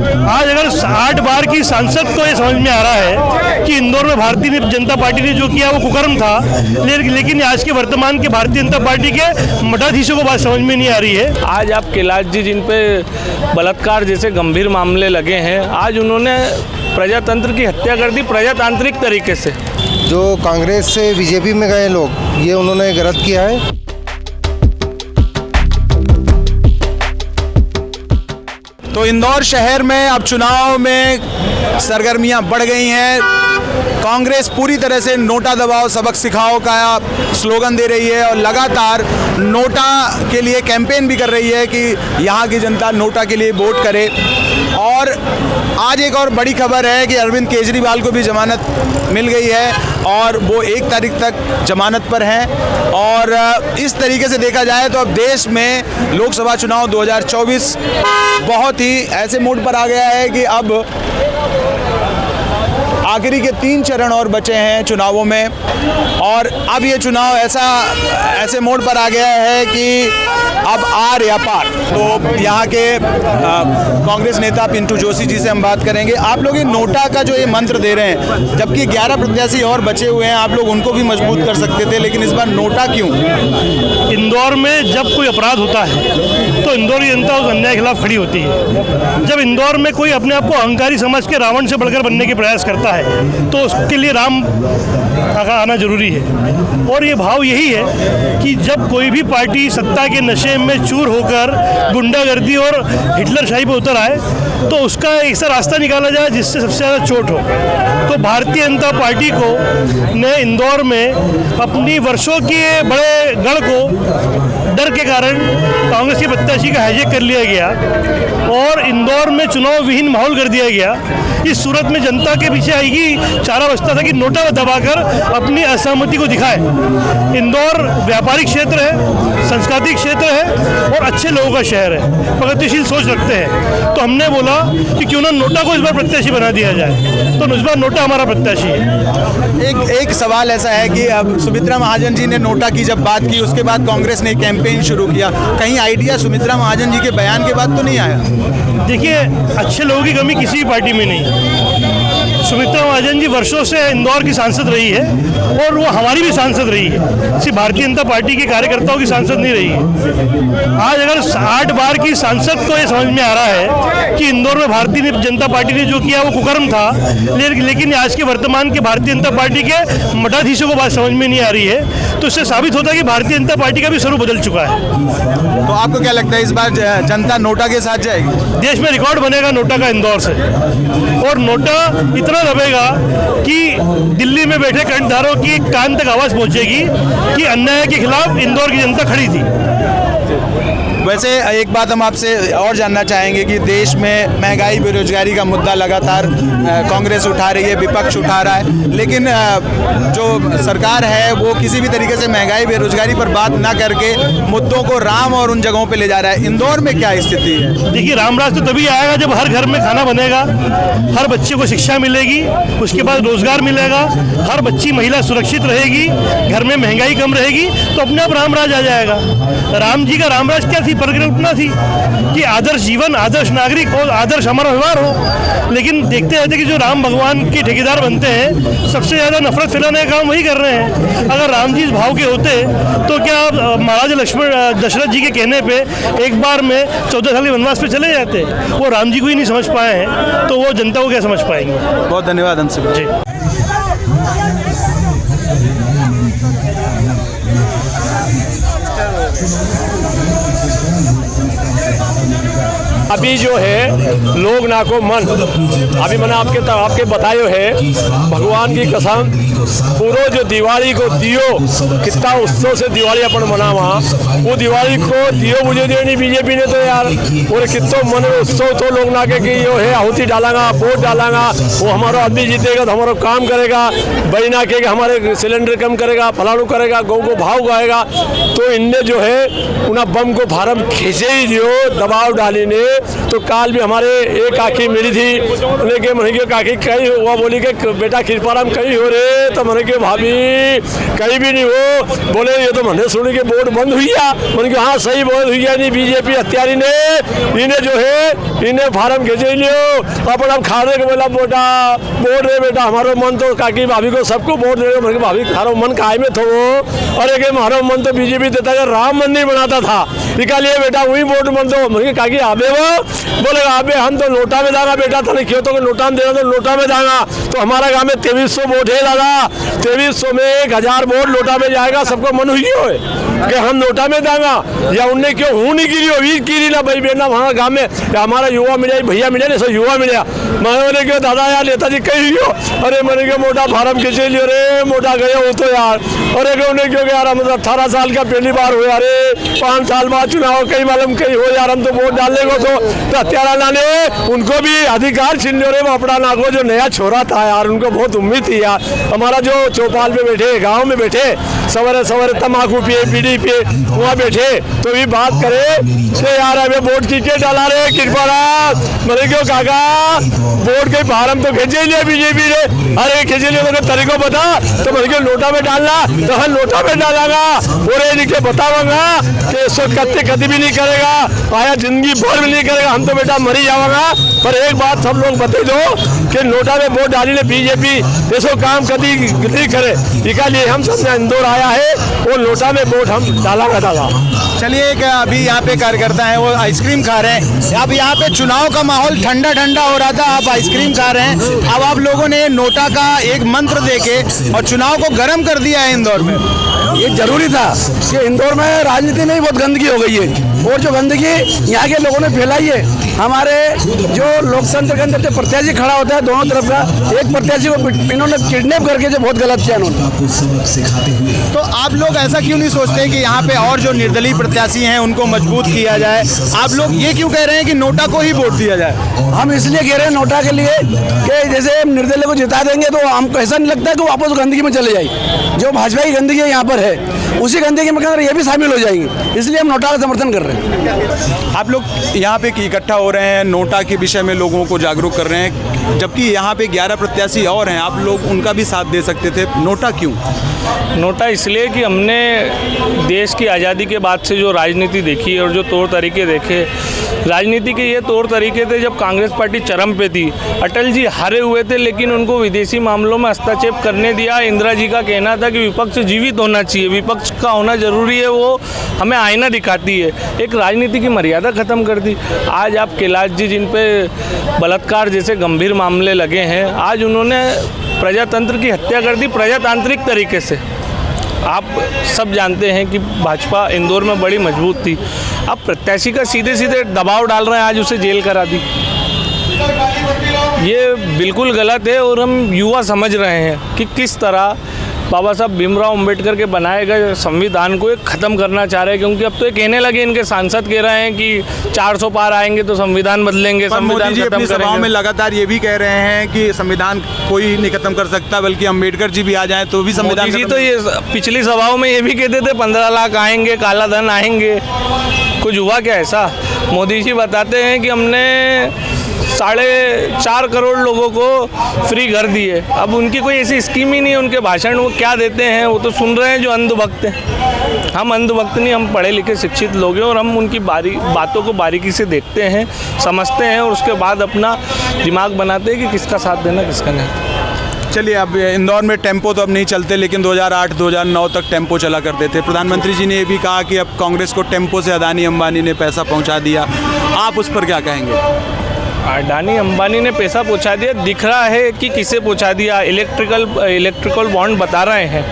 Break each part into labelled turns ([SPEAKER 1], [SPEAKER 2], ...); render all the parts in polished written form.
[SPEAKER 1] आज अगर 8 बार की सांसद को ये समझ में आ रहा है कि इंदौर में भारतीय जनता पार्टी ने जो किया वो कुकर्म था, लेकिन आज के वर्तमान के भारतीय जनता पार्टी के मठाधीशों को बात समझ में नहीं आ रही है।
[SPEAKER 2] आज आप कैलाश जी जिन पे बलात्कार जैसे गंभीर मामले लगे हैं, आज उन्होंने प्रजातंत्र की हत्या कर दी प्रजातांत्रिक तरीके से।
[SPEAKER 3] जो कांग्रेस से बीजेपी में गए लोग, ये उन्होंने गलत किया है।
[SPEAKER 4] तो इंदौर शहर में अब चुनाव में सरगर्मियां बढ़ गई हैं। कांग्रेस पूरी तरह से नोटा दबाओ सबक सिखाओ का स्लोगन दे रही है और लगातार नोटा के लिए कैंपेन भी कर रही है कि यहाँ की जनता नोटा के लिए वोट करे। और आज एक और बड़ी खबर है कि अरविंद केजरीवाल को भी जमानत मिल गई है और वो 1 तारीख तक जमानत पर हैं। और इस तरीके से देखा जाए तो अब देश में लोकसभा चुनाव 2024 बहुत ही ऐसे मोड पर आ गया है कि अब आखिरी के 3 चरण और बचे हैं चुनावों में। और अब ये चुनाव ऐसे मोड पर आ गया है कि अब आर या पार। तो यहाँ के कांग्रेस नेता पिंटू जोशी जी से हम बात करेंगे। आप लोग ये नोटा का जो ये मंत्र दे रहे हैं, जबकि 11 प्रत्याशी और बचे हुए हैं, आप लोग उनको भी मजबूत कर सकते थे, लेकिन इस बार नोटा क्यों?
[SPEAKER 1] इंदौर में जब कोई अपराध होता है तो इंदौरी जनता उस अन्याय के खिलाफ खड़ी होती है। जब इंदौर में कोई अपने आप को अहंकारी समझ के रावण से बढ़कर बनने के प्रयास करता है तो उसके लिए राम का आना जरूरी है। और ये भाव यही है कि जब कोई भी पार्टी सत्ता के नशे में चूर होकर गुंडागर्दी और हिटलरशाही पर उतर आए तो उसका ऐसा रास्ता निकाला जाए जिससे सबसे ज़्यादा चोट हो। तो भारतीय जनता पार्टी को ने इंदौर में अपनी वर्षों के बड़े गढ़ को डर के कारण कांग्रेस के प्रत्याशी का हाईजैक कर लिया गया और इंदौर में चुनाव विहीन माहौल कर दिया गया। इस सूरत में जनता के पीछे आएगी चारा बचता था कि नोटा दबाकर अपनी असहमति को दिखाए। इंदौर व्यापारिक क्षेत्र है, सांस्कृतिक क्षेत्र है और अच्छे लोगों का शहर है, प्रगतिशील सोच रखते हैं। तो हमने बोला कि क्यों ना नोटा को इस बार प्रत्याशी बना दिया जाए, तो इस बार नोटा हमारा प्रत्याशी है।
[SPEAKER 4] एक सवाल ऐसा है कि अब सुमित्रा महाजन जी ने नोटा की जब बात की, उसके बाद कांग्रेस ने कैंपेन शुरू किया। कहीं आइडिया सुमित्रा महाजन जी के बयान के बाद तो नहीं आया?
[SPEAKER 1] देखिए, अच्छे लोगों की कमी किसी भी पार्टी में नहीं। सुमित्रा महाजन जी वर्षों से इंदौर की सांसद रही है और वो हमारी भी सांसद रही है, सिर्फ भारतीय जनता पार्टी के कार्यकर्ताओं की सांसद नहीं रही है। आज अगर 8 बार की सांसद को ये समझ में आ रहा है कि इंदौर में भारतीय जनता पार्टी ने जो किया वो कुकर्म था, लेकिन आज के वर्तमान के भारतीय जनता पार्टी के मठाधीशों को बात समझ में नहीं आ रही है, तो इससे साबित होता है कि भारतीय जनता पार्टी का भी स्वरूप बदल चुका है।
[SPEAKER 4] तो आपको क्या लगता है इस बार जनता नोटा के साथ जाएगी?
[SPEAKER 1] देश में रिकॉर्ड बनेगा नोटा का इंदौर से, और नोटा इतना दबेगा कि दिल्ली में बैठे कंठधारों की कान तक आवाज पहुंचेगी कि अन्याय के खिलाफ इंदौर की जनता खड़ी थी।
[SPEAKER 4] वैसे एक बात हम आपसे और जानना चाहेंगे कि देश में महंगाई बेरोजगारी का मुद्दा लगातार कांग्रेस उठा रही है, विपक्ष उठा रहा है, लेकिन जो सरकार है वो किसी भी तरीके से महंगाई बेरोजगारी पर बात ना करके मुद्दों को राम और उन जगहों पे ले जा रहा है। इंदौर में क्या स्थिति है?
[SPEAKER 1] देखिए, रामराज तो तभी आएगा जब हर घर में खाना बनेगा, हर बच्चे को शिक्षा मिलेगी, उसके बाद रोजगार मिलेगा, हर बच्ची महिला सुरक्षित रहेगी, घर में महंगाई कम रहेगी, तो अपने आप रामराज आ जाएगा। राम जी का रामराज क्या थी? परिकल्पना थी कि आदर्श जीवन, आदर्श नागरिक और आदर्श हमारा व्यवहार हो। लेकिन देखते रहते कि जो राम भगवान के ठेकेदार बनते हैं, सबसे ज़्यादा नफरत फैलाने का काम वही कर रहे हैं। अगर राम जी इस भाव के होते तो क्या महाराज लक्ष्मण दशरथ जी के कहने पे एक बार में 14 साल के वनवास पे चले जाते? वो राम जी को ही नहीं समझ पाए हैं, तो वो जनता को क्या समझ पाएंगे?
[SPEAKER 4] बहुत धन्यवाद अंशुल जी।
[SPEAKER 2] अभी जो है लोग ना को मन अभी मैंने आपके बतायो है, भगवान की कसम पूरो जो दिवाली को दियो कितना उत्सव से दिवाली अपन मनावा, वो दिवाली को दियो बुझे देनी बीजेपी ने तो यार, और कितना मन में उत्सव तो लोग ना के कि यो है आहुति डालांगा, वोट डालांगा, वो हमारा आदमी जीतेगा तो हमारा काम करेगा, बड़ी ना के हमारे सिलेंडर कम करेगा, फलाणु करेगा, गौ को भाव गाएगा। तो इनने जो है उन्हें बम को फार्म खींचे ही दियो, दबाव डाली ने तो काल भी हमारे एक काकी मिली थी, उन्हें के मन के काकी कहीं हुआ, बोली कि बेटा कृपाराम कहीं हो रे, तो मन के भाभी कहीं भी नहीं हो। बोले ये तो मैंने सुनी कि वोट बंद हुई है। मन के हाँ सही वोट हुई है, नहीं बीजेपी हत्यारी ने इन्हें जो है इन्हें फार्म खींचे लियो अपन हम खाने को बोला बेटा वोट दे बेटा हमारो मन तो काकी भाभी को सबको वोट दे। मन के भाभी खारो मन काय में थो, अरे के हमारो मन तो बीजेपी देता है, राम मन नहीं बनाता था, निकालिए बेटा वही वोट मन दो। मन के काकी आबे वो बोले आबे हम तो नोटा में जाना बेटा था, नहीं क्यों तो नोटा में देना तो नोटा में जाना। तो हमारा गाँव में 2300 वोट है दादा, 2300 में 1000 वोट नोटा में जाएगा, सबको मन हुई हो कि हम नोटा में जाएगा या उनने क्यों हूँ नहीं गिरी हो गिरी ना भाई बेना वहाँ गाँव में हमारा युवा मिले भैया मिले ना सब युवा मिले। मैंने क्यों दादा यार नेताजी कही लियो, अरे मैंने क्यों मोटा फार्म खींचे लियो रे मोटा गए हो तो यार, अरे क्यों नहीं क्यों यार हम 18 साल का पहली बार हो यार, 5 साल बाद चुनाव कहीं मालूम कहीं हो यार, हम तो वोट डालने को तो हत्यारा लाने उनको भी अधिकार छीन लो रे अपना ना को। जो नया छोरा था यार उनको बहुत उम्मीद थी यार, हमारा जो चौपाल पे बैठे गाँव में बैठे सवेरे सवेरे तम्बाकू पिए बीड़ी पिए वहाँ बैठे तो भी बात करे कि यार हमें वोट किसके डाला रे कृपाराम। मैंने क्यों काका वोट के फार्म तो खींचे लिया बीजेपी ने, अरे खींचे लिया तो तरीको बता, तो मैंने क्यों नोटा में डालना तो हम नोटा में डालागा और लिखे बताऊंगा कि इसको कभी भी नहीं करेगा, आया जिंदगी भर भी नहीं करेगा, हम तो बेटा मरी जाऊंगा। पर एक बात सब लोग बता दो कि नोटा में वोट डाली ने बीजेपी ऐसो काम कभी नहीं करे, इसलिए हम सब इंदौर आया है वो नोटा में वोट हम डाला दादा।
[SPEAKER 4] चलिए अभी यहाँ पे कार्यकर्ता हैं वो आइसक्रीम खा रहे हैं। अब यहाँ पे चुनाव का माहौल ठंडा ठंडा हो रहा था, आप आइसक्रीम खा रहे हैं। अब आप लोगों ने नोटा का एक मंत्र देके और चुनाव को गर्म कर दिया है इंदौर में।
[SPEAKER 5] ये जरूरी था कि इंदौर में राजनीति में ही बहुत गंदगी हो गई है और जो गंदगी यहाँ के लोगों ने फैलाई है, हमारे जो लोकतंत्र के अंदर जो प्रत्याशी खड़ा होता है दोनों तरफ का, एक प्रत्याशी को इन्होंने किडनैप करके जो बहुत गलत किया इन्होंने।
[SPEAKER 4] तो आप लोग ऐसा क्यों नहीं सोचते कि यहाँ पे और जो निर्दलीय प्रत्याशी हैं उनको मजबूत किया जाए? आप लोग ये क्यों कह रहे हैं कि नोटा को ही वोट दिया जाए?
[SPEAKER 5] हम इसलिए कह रहे हैं नोटा के लिए कि जैसे निर्दलीय को जिता देंगे तो हमको ऐसा नहीं लगता है कि वापस गंदगी में चले जाए। जो भाजपा की गंदगी यहाँ पर है उसी गंदगी में ये भी शामिल हो जाएंगे, इसलिए हम नोटा का समर्थन कर रहे हैं।
[SPEAKER 4] आप लोग यहाँ पे इकट्ठा हो रहे हैं, नोटा के विषय में लोगों को जागरूक कर रहे हैं, जबकि यहाँ पे 11 प्रत्याशी और हैं, आप लोग उनका भी साथ दे सकते थे, नोटा क्यों?
[SPEAKER 6] नोटा इसलिए कि हमने देश की आज़ादी के बाद से जो राजनीति देखी और जो तौर तरीके देखे, राजनीति के ये तौर तरीके थे जब कांग्रेस पार्टी चरम पे थी, अटल जी हारे हुए थे लेकिन उनको विदेशी मामलों में हस्तक्षेप करने दिया। इंदिरा जी का कहना था कि विपक्ष जीवित होना चाहिए, विपक्ष का होना जरूरी है, वो हमें आईना दिखाती है। एक राजनीति की मर्यादा ख़त्म कर दी। आज आप कैलाश जी जिन पे बलात्कार जैसे गंभीर मामले लगे हैं, आज उन्होंने प्रजातंत्र की हत्या कर दी प्रजातांत्रिक तरीके से। आप सब जानते हैं कि भाजपा इंदौर में बड़ी मजबूत थी, अब प्रत्याशी का सीधे सीधे दबाव डाल रहे हैं, आज उसे जेल करा दी। ये बिल्कुल गलत है और हम युवा समझ रहे हैं कि किस तरह बाबा साहब भीमराव अंबेडकर के बनाए गए संविधान को एक ख़त्म करना चाह रहे हैं। क्योंकि अब तो ये कहने लगे, इनके सांसद कह रहे हैं कि 400 पार आएंगे तो संविधान बदलेंगे, संविधान खत्म करेंगे।
[SPEAKER 4] सभाओं में लगातार ये भी कह रहे हैं कि संविधान कोई नहीं खत्म कर सकता, बल्कि अंबेडकर जी भी आ जाएं तो भी संविधान
[SPEAKER 6] जी तो ये पिछली सभाओं में ये भी कहते थे 15 लाख आएंगे, काला धन आएंगे, कुछ हुआ क्या ऐसा? मोदी जी बताते हैं कि हमने 4.5 करोड़ लोगों को फ्री घर दिए। अब उनकी कोई ऐसी स्कीम ही नहीं है, उनके भाषण वो क्या देते हैं वो तो सुन रहे हैं जो अंधभक्त हैं। हम अंधभक्त नहीं, हम पढ़े लिखे शिक्षित लोग हैं और हम उनकी बातों को बारीकी से देखते हैं, समझते हैं और उसके बाद अपना दिमाग बनाते हैं कि किसका साथ देना किसका नहीं।
[SPEAKER 4] चलिए, अब इंदौर में टेम्पो तो अब नहीं चलते, लेकिन 2008-2009 तक टेम्पो चला करते थे। प्रधानमंत्री जी ने ये भी कहा कि अब कांग्रेस को टेम्पो से अदानी अंबानी ने पैसा पहुंचा दिया, आप उस पर क्या कहेंगे?
[SPEAKER 6] अडानी अंबानी ने पैसा पहुंचा दिया, दिख रहा है कि किसे पहुंचा दिया। इलेक्ट्रिकल बॉन्ड बता रहे हैं,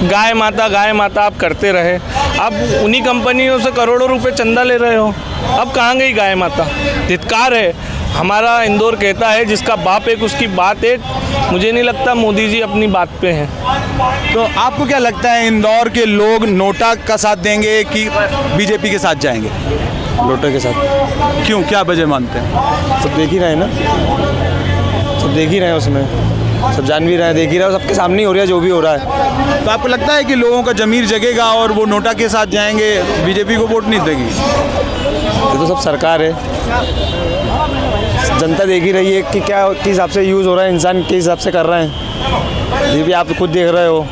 [SPEAKER 6] गाय माता आप करते रहे, अब उन्हीं कंपनियों से करोड़ों रुपए चंदा ले रहे हो। अब कहाँ गई गाय माता? धिक्कार है। हमारा इंदौर कहता है जिसका बाप एक उसकी बात एक। मुझे नहीं लगता मोदी जी अपनी बात पे हैं।
[SPEAKER 4] तो आपको क्या लगता है, इंदौर के लोग नोटा का साथ देंगे कि बीजेपी के साथ जाएंगे?
[SPEAKER 7] नोटा के साथ।
[SPEAKER 4] क्यों, क्या वजह मानते हैं?
[SPEAKER 7] सब देख ही रहे हैं ना, सब देख ही रहे हैं, उसमें सब जान भी रहे हैं, देख ही रहे हैं, सबके सामने ही हो रहा है जो भी हो रहा है।
[SPEAKER 4] तो आपको लगता है कि लोगों का जमीर जगेगा और वो नोटा के साथ जाएंगे, बीजेपी को वोट नहीं देंगे?
[SPEAKER 7] ये तो सब सरकार है, जनता देख ही रही है कि क्या किस हिसाब से यूज़ हो रहा है, इंसान किस हिसाब से कर रहे हैं, ये भी आप खुद देख रहे हो।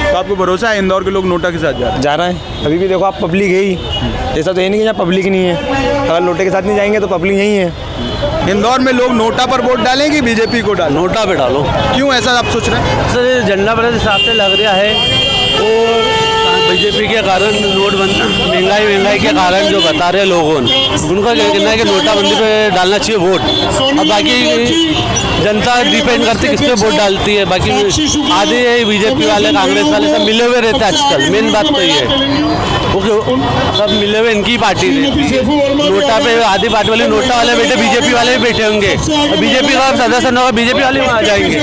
[SPEAKER 4] तो आपको भरोसा है इंदौर के लोग नोटा के साथ
[SPEAKER 7] जा रहे हैं? अभी भी देखो आप, पब्लिक है ही, ऐसा तो है नहीं कि यहाँ पब्लिक नहीं है। अगर नोटे के साथ नहीं जाएंगे तो पब्लिक यहीं है।
[SPEAKER 4] इंदौर में लोग नोटा पर वोट डालेंगे बीजेपी को डालें?
[SPEAKER 8] नोटा पे डालो।
[SPEAKER 4] क्यों ऐसा आप सोच रहे हैं?
[SPEAKER 8] सर झंडा बड़े हिसाब से लग रहा है और बीजेपी के कारण महंगाई के कारण जो बता रहे लोगों उनका कहना है कि नोटाबंदी पे डालना चाहिए वोट। अब बाकी जनता डिपेंड करती है किस पे वोट डालती है। बाकी आधे बीजेपी वाले कांग्रेस वाले सब मिले हुए रहते हैं आजकल, मेन बात तो ये है सब मिले हुए इनकी पार्टी रहती है। नोटा पे आधी पार्टी वाले नोटा वाले बैठे, बीजेपी वाले भी बैठे होंगे। बीजेपी का सदस्य न होगा बीजेपी वाले वहाँ आ जाएंगे,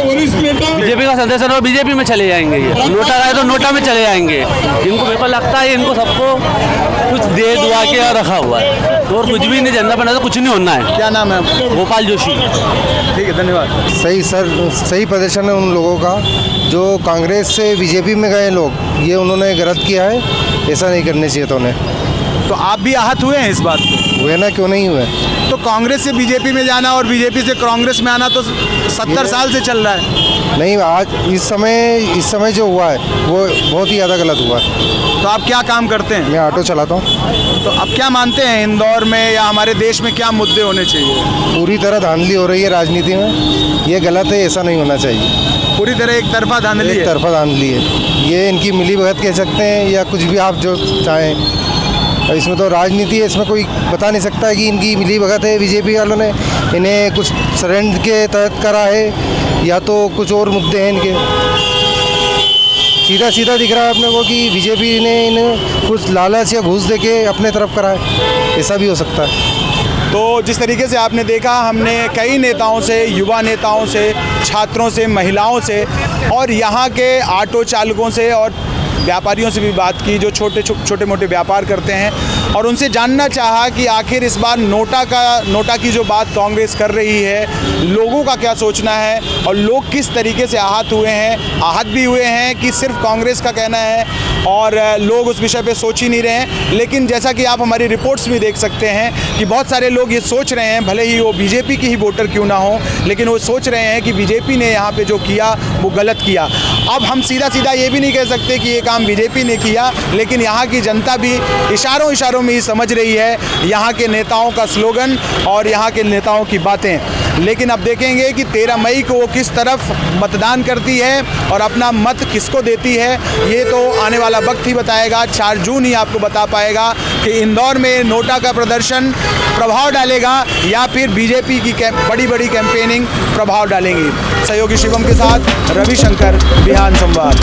[SPEAKER 8] बीजेपी का सदस्य न होगा बीजेपी में चले जाएंगे। ये नोटा आए तो नोटा में चले जाएंगे। इनको मेरे को लगता है इनको सबको कुछ दे दुआ के रखा हुआ है और कुछ भी नहीं, जनता बना तो कुछ नहीं होना है।
[SPEAKER 4] क्या नाम है आपका?
[SPEAKER 8] गोपाल जोशी।
[SPEAKER 4] ठीक है, धन्यवाद।
[SPEAKER 3] सही सर, सही प्रदर्शन है उन लोगों का जो कांग्रेस से बीजेपी में गए लोग, ये उन्होंने गलत किया है, ऐसा नहीं करने चाहिए था उन्हें।
[SPEAKER 4] तो आप भी आहत हुए हैं इस बात से?
[SPEAKER 3] हुए ना, क्यों नहीं हुए।
[SPEAKER 4] तो कांग्रेस से बीजेपी में जाना और बीजेपी से कांग्रेस में आना तो 70 साल से चल रहा है।
[SPEAKER 3] नहीं, आज इस समय जो हुआ है वो बहुत ही ज़्यादा गलत हुआ है।
[SPEAKER 4] तो आप क्या काम करते हैं?
[SPEAKER 3] मैं ऑटो चलाता हूँ।
[SPEAKER 4] तो आप क्या मानते हैं इंदौर में या हमारे देश में क्या मुद्दे होने चाहिए?
[SPEAKER 3] पूरी तरह धांधली हो रही है राजनीति में, ये गलत है, ऐसा नहीं होना चाहिए।
[SPEAKER 4] पूरी तरह एक तरफा धांधली
[SPEAKER 3] एक
[SPEAKER 4] है।
[SPEAKER 3] तरफा धांधली है, ये इनकी मिली भगत कह सकते हैं या कुछ भी आप जो चाहें। और इसमें तो राजनीति है, इसमें कोई बता नहीं सकता है कि इनकी मिली भगत है, बीजेपी वालों ने इन्हें कुछ षड्यंत्र के तहत करा है या तो कुछ और मुद्दे हैं इनके। सीधा सीधा दिख रहा है अपने को कि बीजेपी ने इन्हें कुछ लालच या घूस देके अपने तरफ करा है, ऐसा भी हो सकता है।
[SPEAKER 4] तो जिस तरीके से आपने देखा, हमने कई नेताओं से, युवा नेताओं से, छात्रों से, महिलाओं से और यहाँ के ऑटो चालकों से और व्यापारियों से भी बात की जो छोटे मोटे व्यापार करते हैं, और उनसे जानना चाहा कि आखिर इस बार नोटा की जो बात कांग्रेस कर रही है, लोगों का क्या सोचना है और लोग किस तरीके से आहत भी हुए हैं कि सिर्फ कांग्रेस का कहना है और लोग उस विषय पे सोच ही नहीं रहे हैं। लेकिन जैसा कि आप हमारी रिपोर्ट्स में देख सकते हैं कि बहुत सारे लोग ये सोच रहे हैं, भले ही वो बीजेपी की ही वोटर क्यों ना हो, लेकिन वो सोच रहे हैं कि बीजेपी ने यहाँ पे जो किया वो गलत किया। अब हम सीधा ये भी नहीं कह सकते कि ये काम बीजेपी ने किया, लेकिन यहाँ की जनता भी इशारों में ही समझ रही है यहाँ के नेताओं का स्लोगन और यहाँ के नेताओं की बातें। लेकिन अब देखेंगे कि 13 मई को वो किस तरफ मतदान करती है और अपना मत किसको देती है, ये तो आने वाला वक्त ही बताएगा। 4 जून ही आपको बता पाएगा कि इंदौर में नोटा का प्रदर्शन प्रभाव डालेगा या फिर बीजेपी की बड़ी कैंपेनिंग प्रभाव डालेंगी। सहयोगी शिवम के साथ रविशंकर, बिहान संवाद।